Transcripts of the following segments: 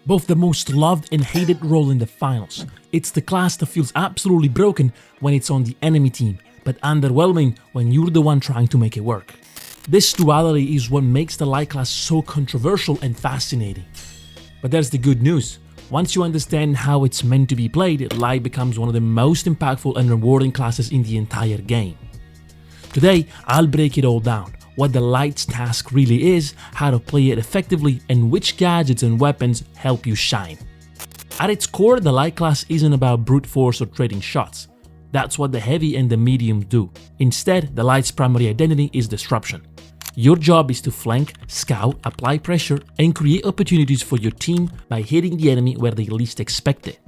Both the most loved and hated role in the finals. It's the class that feels absolutely broken when it's on the enemy team, but underwhelming when you're the one trying to make it work. This duality is what makes the light class so controversial and fascinating. But there's the good news. Once you understand how it's meant to be played, light becomes one of the most impactful and rewarding classes in the entire game. Today, I'll break it all down. What the light's task really is, how to play it effectively, and which gadgets and weapons help you shine. At its core, the light class isn't about brute force or trading shots. That's what the heavy and the medium do. Instead, the light's primary identity is disruption. Your job is to flank, scout, apply pressure, and create opportunities for your team by hitting the enemy where they least expect it.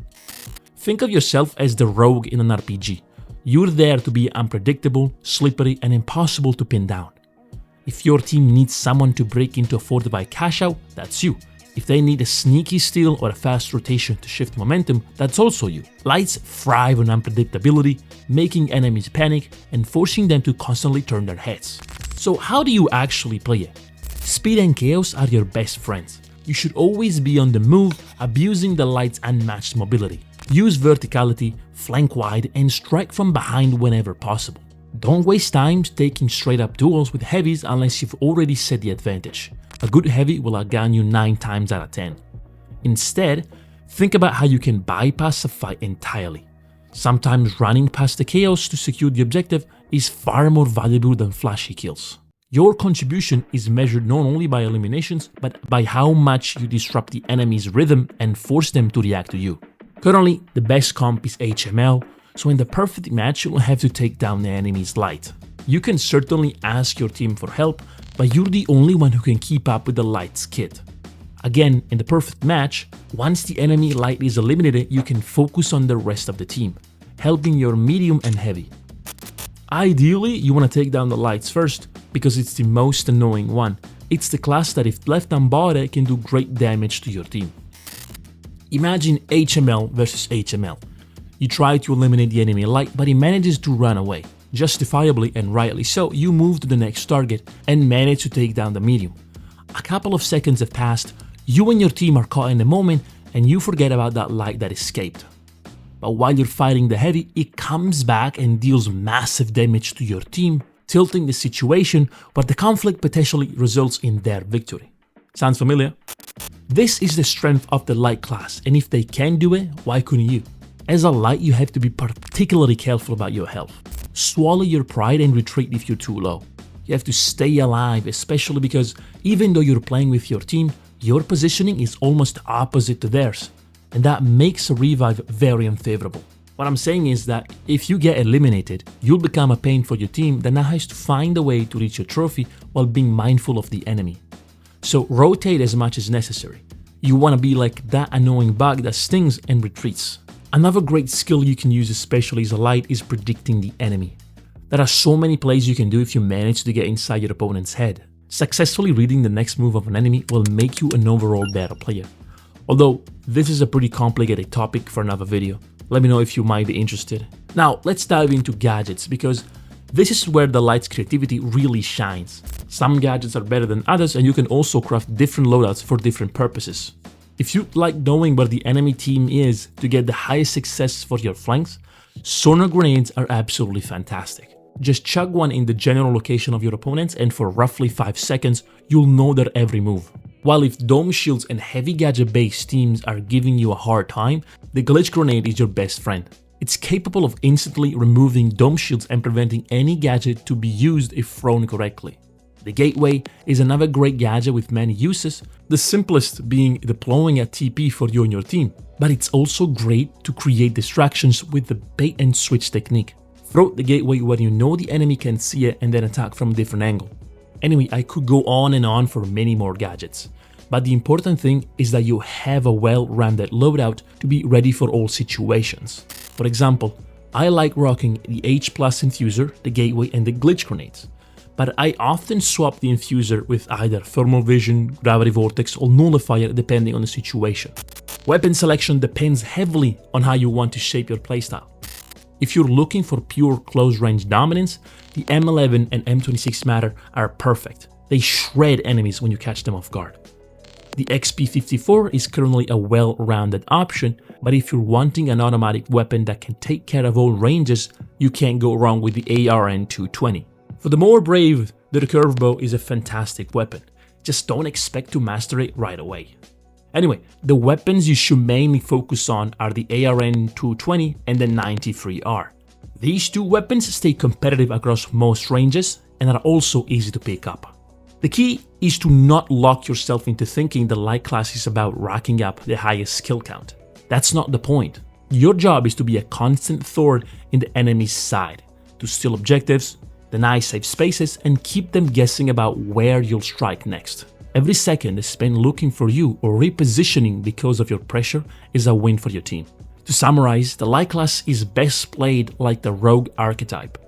Think of yourself as the rogue in an RPG. You're there to be unpredictable, slippery, and impossible to pin down. If your team needs someone to break into a fortified cash-out, that's you. If they need a sneaky steal or a fast rotation to shift momentum, that's also you. Lights thrive on unpredictability, making enemies panic and forcing them to constantly turn their heads. So how do you actually play it? Speed and chaos are your best friends. You should always be on the move, abusing the light's unmatched mobility. Use verticality, flank wide, and strike from behind whenever possible. Don't waste time taking straight up duels with heavies unless you've already set the advantage. A good heavy will outgun you 9 times out of 10. Instead, think about how you can bypass a fight entirely. Sometimes running past the chaos to secure the objective is far more valuable than flashy kills. Your contribution is measured not only by eliminations, but by how much you disrupt the enemy's rhythm and force them to react to you. Currently, the best comp is HML, so in the perfect match you'll have to take down the enemy's light. You can certainly ask your team for help, but you're the only one who can keep up with the light's kit. Again, in the perfect match, once the enemy light is eliminated, you can focus on the rest of the team, helping your medium and heavy. Ideally, you want to take down the lights first, because it's the most annoying one. It's the class that if left unbothered can do great damage to your team. Imagine HML versus HML. You try to eliminate the enemy light, but he manages to run away. Justifiably and rightly so, you move to the next target and manage to take down the medium. A couple of seconds have passed, you and your team are caught in the moment, and you forget about that light that escaped. But while you're fighting the heavy, it comes back and deals massive damage to your team, tilting the situation where the conflict potentially results in their victory. Sounds familiar? This is the strength of the light class, and if they can do it, why couldn't you? As a light, you have to be particularly careful about your health. Swallow your pride and retreat if you're too low. You have to stay alive, especially because even though you're playing with your team, your positioning is almost opposite to theirs, and that makes a revive very unfavorable. What I'm saying is that if you get eliminated, you'll become a pain for your team that now has to find a way to reach your trophy while being mindful of the enemy. So rotate as much as necessary. You want to be like that annoying bug that stings and retreats. Another great skill you can use, especially as a light, is predicting the enemy. There are so many plays you can do if you manage to get inside your opponent's head. Successfully reading the next move of an enemy will make you an overall better player. Although, this is a pretty complicated topic for another video. Let me know if you might be interested. Now, let's dive into gadgets, because this is where the light's creativity really shines. Some gadgets are better than others, and you can also craft different loadouts for different purposes. If you like knowing where the enemy team is to get the highest success for your flanks, sonar grenades are absolutely fantastic. Just chug one in the general location of your opponents, and for roughly 5 seconds, you'll know their every move. While if dome shields and heavy gadget based teams are giving you a hard time, the glitch grenade is your best friend. It's capable of instantly removing dome shields and preventing any gadget to be used if thrown correctly. The gateway is another great gadget with many uses, the simplest being deploying a TP for you and your team. But it's also great to create distractions with the bait and switch technique. Throw the gateway when you know the enemy can see it and then attack from a different angle. Anyway, I could go on for many more gadgets. But the important thing is that you have a well-rounded loadout to be ready for all situations. For example, I like rocking the H+ infuser, the gateway, and the glitch grenades. But I often swap the infuser with either thermal vision, gravity vortex, or nullifier depending on the situation. Weapon selection depends heavily on how you want to shape your playstyle. If you're looking for pure close-range dominance, the M11 and M26 Matter are perfect. They shred enemies when you catch them off guard. The XP54 is currently a well-rounded option, but if you're wanting an automatic weapon that can take care of all ranges, you can't go wrong with the ARN-220. For the more brave, the recurve bow is a fantastic weapon. Just don't expect to master it right away. Anyway, the weapons you should mainly focus on are the ARN-220 and the 93R. These two weapons stay competitive across most ranges and are also easy to pick up. The key is to not lock yourself into thinking the light class is about racking up the highest skill count. That's not the point. Your job is to be a constant thorn in the enemy's side, to steal objectives, deny safe spaces, and keep them guessing about where you'll strike next. Every second spent looking for you or repositioning because of your pressure is a win for your team. To summarize, the light class is best played like the rogue archetype.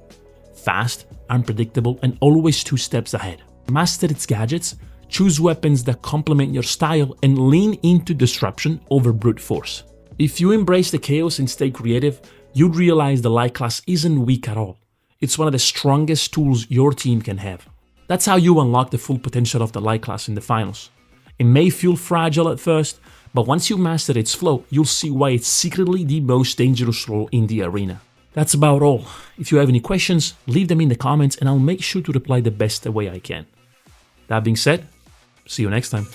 Fast, unpredictable, and always 2 steps ahead. Master its gadgets, choose weapons that complement your style, and lean into disruption over brute force. If you embrace the chaos and stay creative, you'd realize the light class isn't weak at all. It's one of the strongest tools your team can have. That's how you unlock the full potential of the light class in the finals. It may feel fragile at first, but once you master its flow, you'll see why it's secretly the most dangerous role in the arena. That's about all. If you have any questions, leave them in the comments and I'll make sure to reply the best way I can. That being said, see you next time.